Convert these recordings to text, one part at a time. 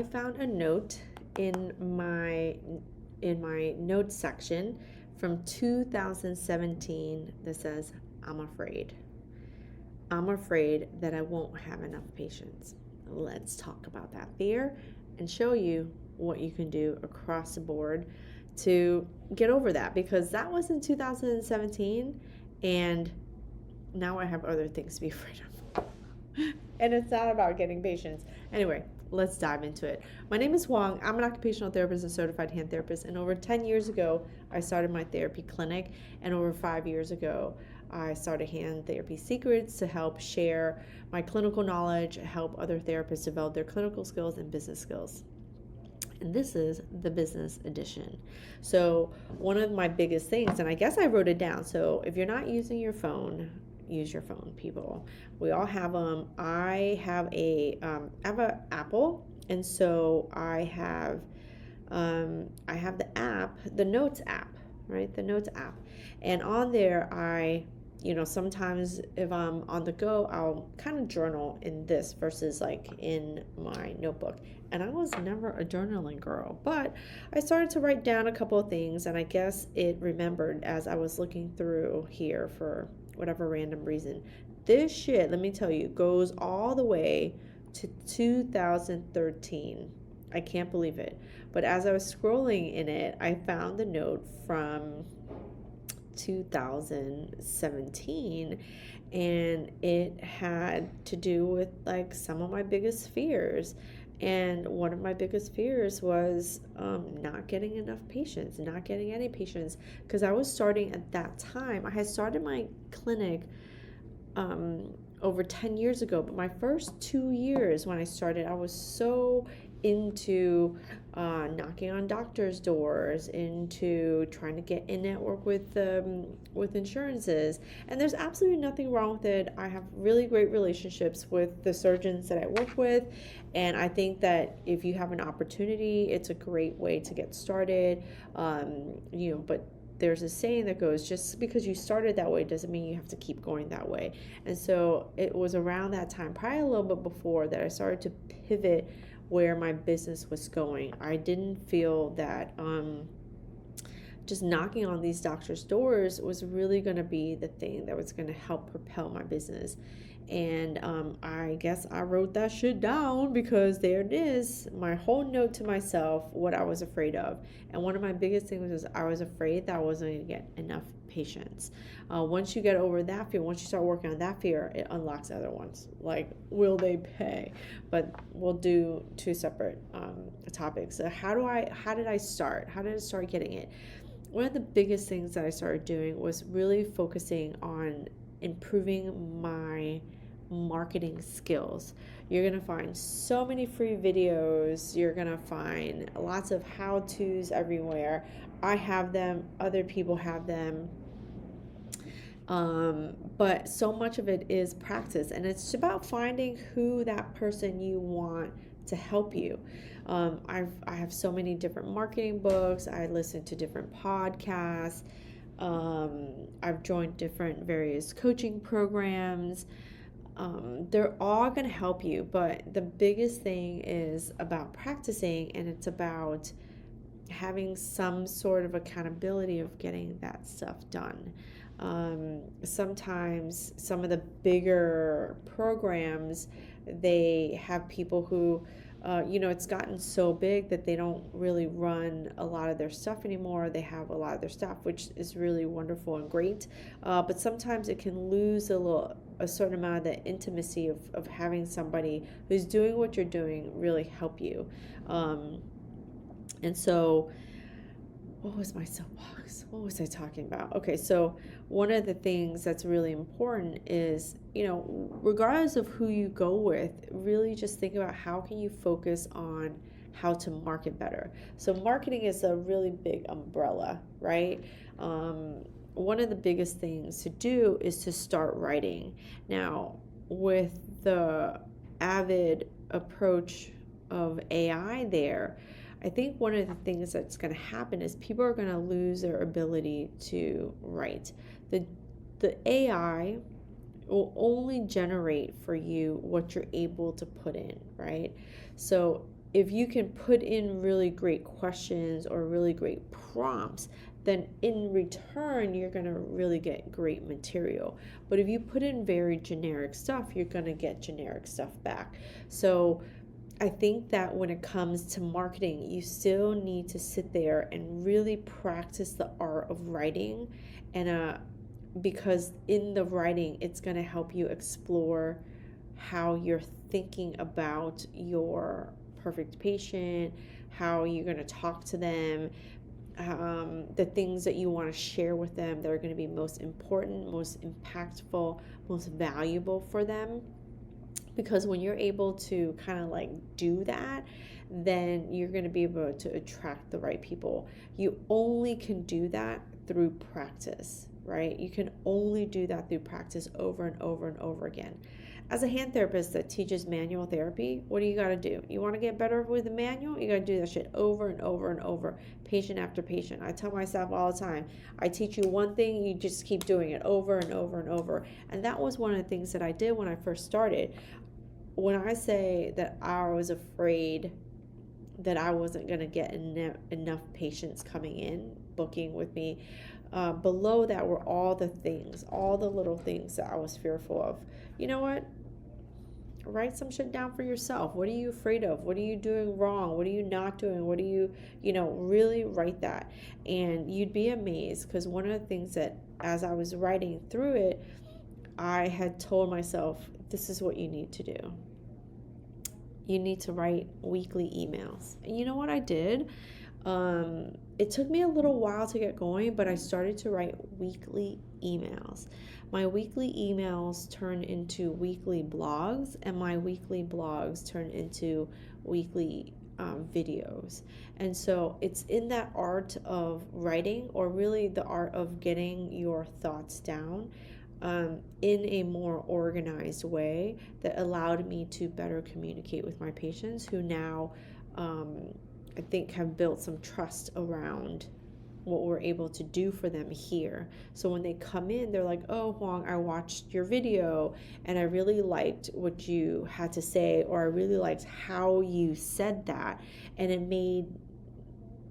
I found a note in my notes section from 2017 that says, I'm afraid. I'm afraid that I won't have enough patience. Let's talk about that fear and show you what you can do across the board to get over that, because that was in 2017 and now I have other things to be afraid of. And it's not about getting patients. Anyway, let's dive into it. My name is Huang. I'm an occupational therapist and certified hand therapist. And over 10 years ago, I started my therapy clinic. And over 5 years ago, I started Hand Therapy Secrets to help share my clinical knowledge, help other therapists develop their clinical skills and business skills. And this is the business edition. So one of my biggest things, and I guess I wrote it down. So if you're not using your phone, use your phone, people. We all have them. I have an Apple, and so I have the app, the Notes app, right? The Notes app, and on there sometimes if I'm on the go, I'll kind of journal in this versus like in my notebook. And I was never a journaling girl, but I started to write down a couple of things, and I guess it remembered as I was looking through here for whatever random reason. This shit, let me tell you, goes all the way to 2013. I can't believe it. But as I was scrolling in it, I found the note from 2017, and it had to do with like some of my biggest fears. And one of my biggest fears was not getting enough patients, not getting any patients, because I was starting at that time. I had started my clinic over 10 years ago, but my first 2 years when I started, I was so into knocking on doctors' doors, into trying to get in network with insurances. And there's absolutely nothing wrong with it. I have really great relationships with the surgeons that I work with, and I think that if you have an opportunity, it's a great way to get started. But there's a saying that goes, just because you started that way doesn't mean you have to keep going that way. And so it was around that time, probably a little bit before, that I started to pivot where my business was going. I didn't feel that just knocking on these doctors' doors was really going to be the thing that was going to help propel my business. And I guess I wrote that shit down, because there it is, my whole note to myself, what I was afraid of. And one of my biggest things was I was afraid that I wasn't going to get enough patients. Once you get over that fear, once you start working on that fear, it unlocks other ones. Like, will they pay? But we'll do two separate topics. So how did I start? How did I start getting it? One of the biggest things that I started doing was really focusing on improving my marketing skills. You're going to find so many free videos. You're going to find lots of how-tos everywhere. I have them. Other people have them. But so much of it is practice, and it's about finding who that person you want to help you. I have so many different marketing books. I listen to different podcasts. I've joined different various coaching programs. They're all going to help you, but the biggest thing is about practicing, and it's about having some sort of accountability of getting that stuff done. Sometimes some of the bigger programs, they have people who it's gotten so big that they don't really run a lot of their stuff anymore. They have a lot of their stuff, which is really wonderful and great. But sometimes it can lose a certain amount of the intimacy of having somebody who's doing what you're doing really help you. And so, what was my soapbox? What was I talking about? Okay, so one of the things that's really important is, regardless of who you go with, really just think about how can you focus on how to market better. So marketing is a really big umbrella, right? One of the biggest things to do is to start writing. Now, with the avid approach of AI there, I think one of the things that's going to happen is people are going to lose their ability to write. The AI will only generate for you what you're able to put in, right? So if you can put in really great questions or really great prompts, then in return, you're going to really get great material. But if you put in very generic stuff, you're going to get generic stuff back. So I think that when it comes to marketing, you still need to sit there and really practice the art of writing, and because in the writing, it's going to help you explore how you're thinking about your perfect patient, how you're going to talk to them, the things that you want to share with them that are going to be most important, most impactful, most valuable for them. Because when you're able to kind of like do that, then you're going to be able to attract the right people. You only can do that through practice, right? You can only do that through practice over and over and over again. As a hand therapist that teaches manual therapy, what do you got to do? You want to get better with the manual? You got to do that shit over and over and over, patient after patient. I tell myself all the time, I teach you one thing, you just keep doing it over and over and over. And that was one of the things that I did when I first started. When I say that I was afraid that I wasn't going to get enough patients coming in, booking with me, below that were all the things, all the little things that I was fearful of. You know what? Write some shit down for yourself. What are you afraid of? What are you doing wrong? What are you not doing? What are you, really write that. And you'd be amazed, because one of the things that as I was writing through it, I had told myself, this is what you need to do. You need to write weekly emails. And you know what I did? It took me a little while to get going, but I started to write weekly emails. My weekly emails turned into weekly blogs, and my weekly blogs turned into weekly videos. And so it's in that art of writing, or really the art of getting your thoughts down in a more organized way, that allowed me to better communicate with my patients, who now I think have built some trust around what we're able to do for them here. So when they come in, they're like, oh, Hoang, I watched your video and I really liked what you had to say, or I really liked how you said that, and it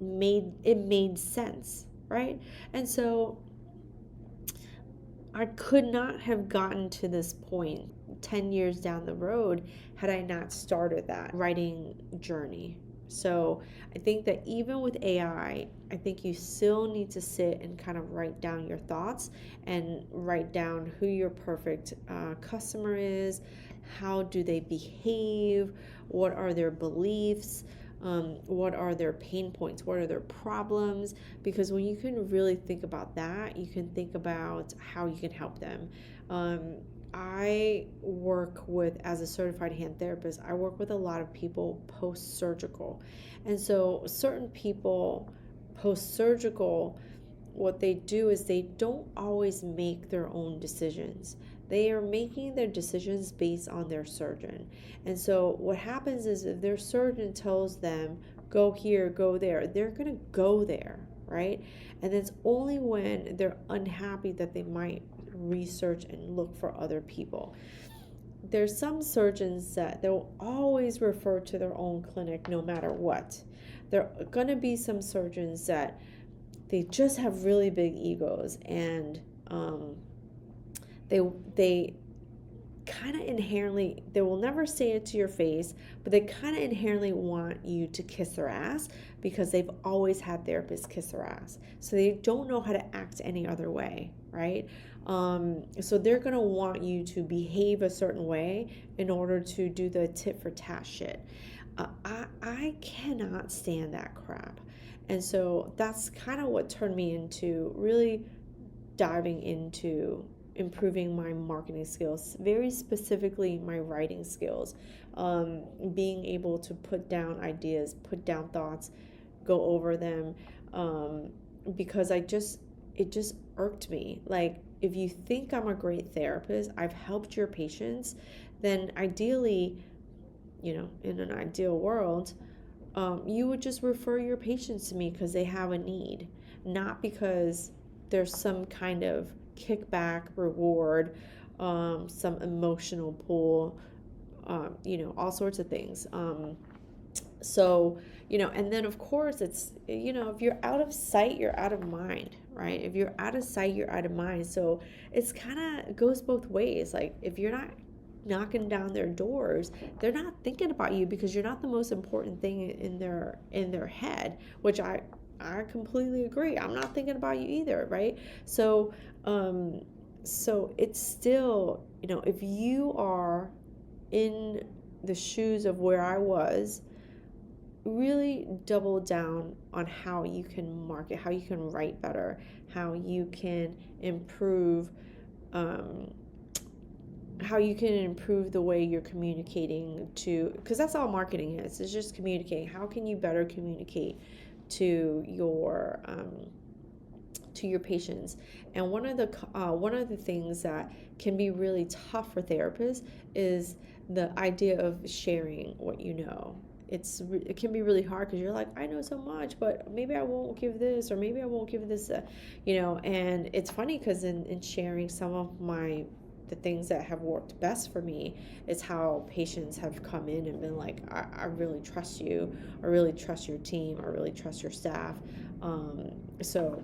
made sense, right? And so I could not have gotten to this point 10 years down the road had I not started that writing journey. So I think that even with AI, I think you still need to sit and kind of write down your thoughts, and write down who your perfect customer is, how do they behave, what are their beliefs, what are their pain points, what are their problems. Because when you can really think about that, you can think about how you can help them. I work with, as a certified hand therapist, I work with a lot of people post-surgical. And so certain people post-surgical, what they do is they don't always make their own decisions. They are making their decisions based on their surgeon. And so what happens is, if their surgeon tells them, go here, go there, they're going to go there, right? And it's only when they're unhappy that they might research and look for other people. There's some surgeons that they'll always refer to their own clinic no matter what. There are going to be some surgeons that they just have really big egos, and they kind of inherently, they will never say it to your face, but they kind of inherently want you to kiss their ass, because they've always had therapists kiss their ass. So they don't know how to act any other way, right? So they're going to want you to behave a certain way in order to do the tit for tat shit. I cannot stand that crap. And so that's kind of what turned me into really diving into improving my marketing skills, very specifically my writing skills, being able to put down ideas, put down thoughts, go over them, because it just irked me. Like, if you think I'm a great therapist, I've helped your patients, then ideally, in an ideal world, you would just refer your patients to me because they have a need, not because there's some kind of kickback, reward, some emotional pull, all sorts of things. So, and then of course it's, if you're out of sight, you're out of mind, right? If you're out of sight, you're out of mind. So it's kind of goes both ways. Like if you're not knocking down their doors, they're not thinking about you because you're not the most important thing in their head, which I completely agree. I'm not thinking about you either, right? So so it's still, if you are in the shoes of where I was, really double down on how you can market, how you can write better, how you can improve, um, the way you're communicating to, because that's all marketing is. It's just communicating. How can you better communicate to your patients? And one of the things that can be really tough for therapists is the idea of sharing what you know. It can be really hard because you're like, I know so much, but maybe I won't give this, or maybe I won't give this, and it's funny because in sharing some of the things that have worked best for me is how patients have come in and been like, I really trust you, I really trust your team, I really trust your staff. So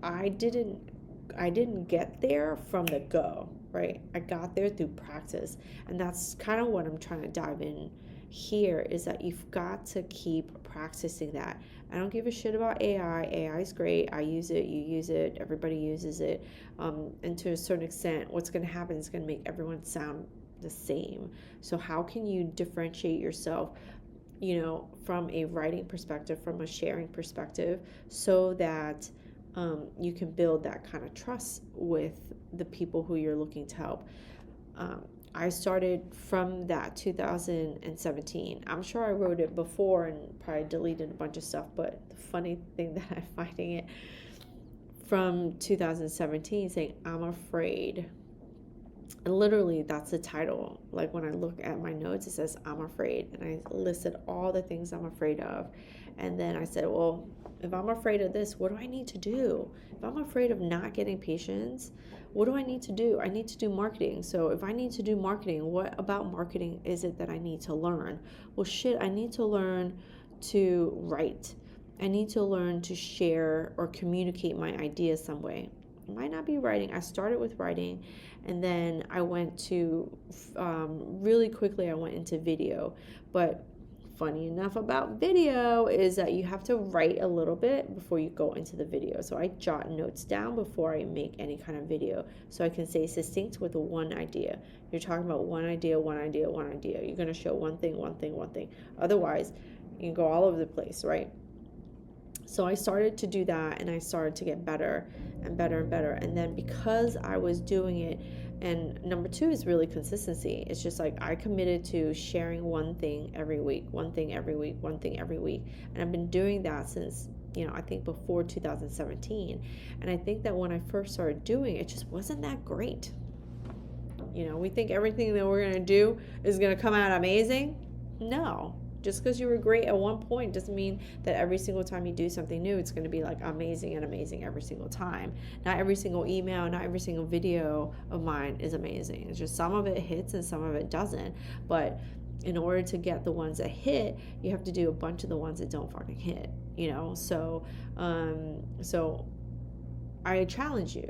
I didn't get there from the go, right? I got there through practice. And that's kind of what I'm trying to dive in here, is that you've got to keep practicing that. I don't give a shit about AI. AI is great. I use it. You use it. Everybody uses it. And to a certain extent, what's going to happen is going to make everyone sound the same. So how can you differentiate yourself, from a writing perspective, from a sharing perspective, so that you can build that kind of trust with the people who you're looking to help. I started from that 2017. I'm sure I wrote it before and probably deleted a bunch of stuff, but the funny thing that I'm finding it from 2017 saying, I'm afraid. And literally, that's the title. Like when I look at my notes, it says, I'm afraid. And I listed all the things I'm afraid of. And then I said, well, if I'm afraid of this, what do I need to do? If I'm afraid of not getting patients, what do I need to do? I need to do marketing. So if I need to do marketing, what about marketing is it that I need to learn? Well, shit, I need to learn to write. I need to learn to share or communicate my ideas some way. It might not be writing. I started with writing, and then I went to, really quickly, I went into video. But funny enough about video is that you have to write a little bit before you go into the video. So I jot notes down before I make any kind of video, so I can stay succinct with one idea. You're talking about one idea, one idea, one idea. You're going to show one thing, one thing, one thing. Otherwise, you can go all over the place, right? So I started to do that, and I started to get better and better and better. And then because I was doing it, and number two is really consistency. It's just like I committed to sharing one thing every week, one thing every week, one thing every week. And I've been doing that since, I think before 2017. And I think that when I first started doing it, it just wasn't that great. We think everything that we're going to do is going to come out amazing. No. Just because you were great at one point doesn't mean that every single time you do something new, it's going to be like amazing and amazing every single time. Not every single email, not every single video of mine is amazing. It's just some of it hits and some of it doesn't. But in order to get the ones that hit, you have to do a bunch of the ones that don't fucking hit, So, I challenge you.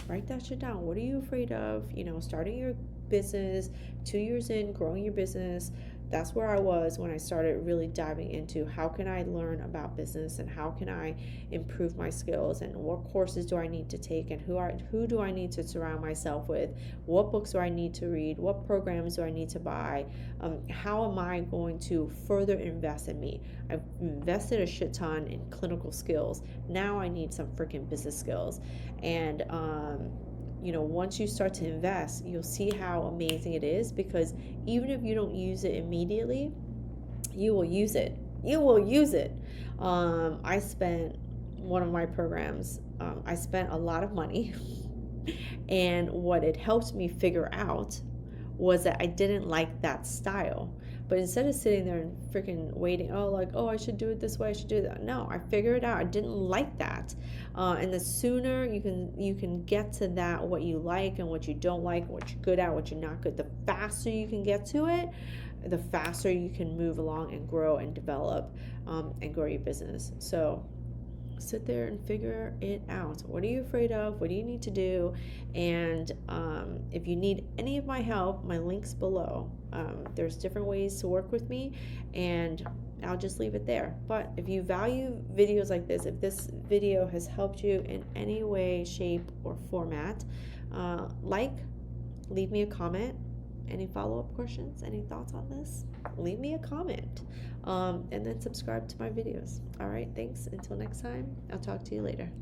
Write that shit down. What are you afraid of? Starting your business, 2 years in, growing your business. That's where I was when I started really diving into how can I learn about business and how can I improve my skills, and what courses do I need to take, and who do I need to surround myself with, what books do I need to read, what programs do I need to buy, how am I going to further invest in me. I've invested a shit ton in clinical skills. Now I need some freaking business skills. And once you start to invest, you'll see how amazing it is, because even if you don't use it immediately, you will use it. I spent one of my programs, I spent a lot of money and what it helped me figure out was that I didn't like that style. But instead of sitting there and freaking waiting, I should do it this way, I should do that. No, I figured it out. I didn't like that. And the sooner you can get to that, what you like and what you don't like, what you're good at, what you're not good, the faster you can get to it, the faster you can move along and grow and develop, and grow your business. So sit there and figure it out. What are you afraid of? What do you need to do? And if you need any of my help, my link's below. There's different ways to work with me, and I'll just leave it there. But if you value videos like this, if this video has helped you in any way, shape, or format, leave me a comment. Any follow-up questions, any thoughts on this, leave me a comment, and then subscribe to my videos. All right, thanks. Until next time, I'll talk to you later.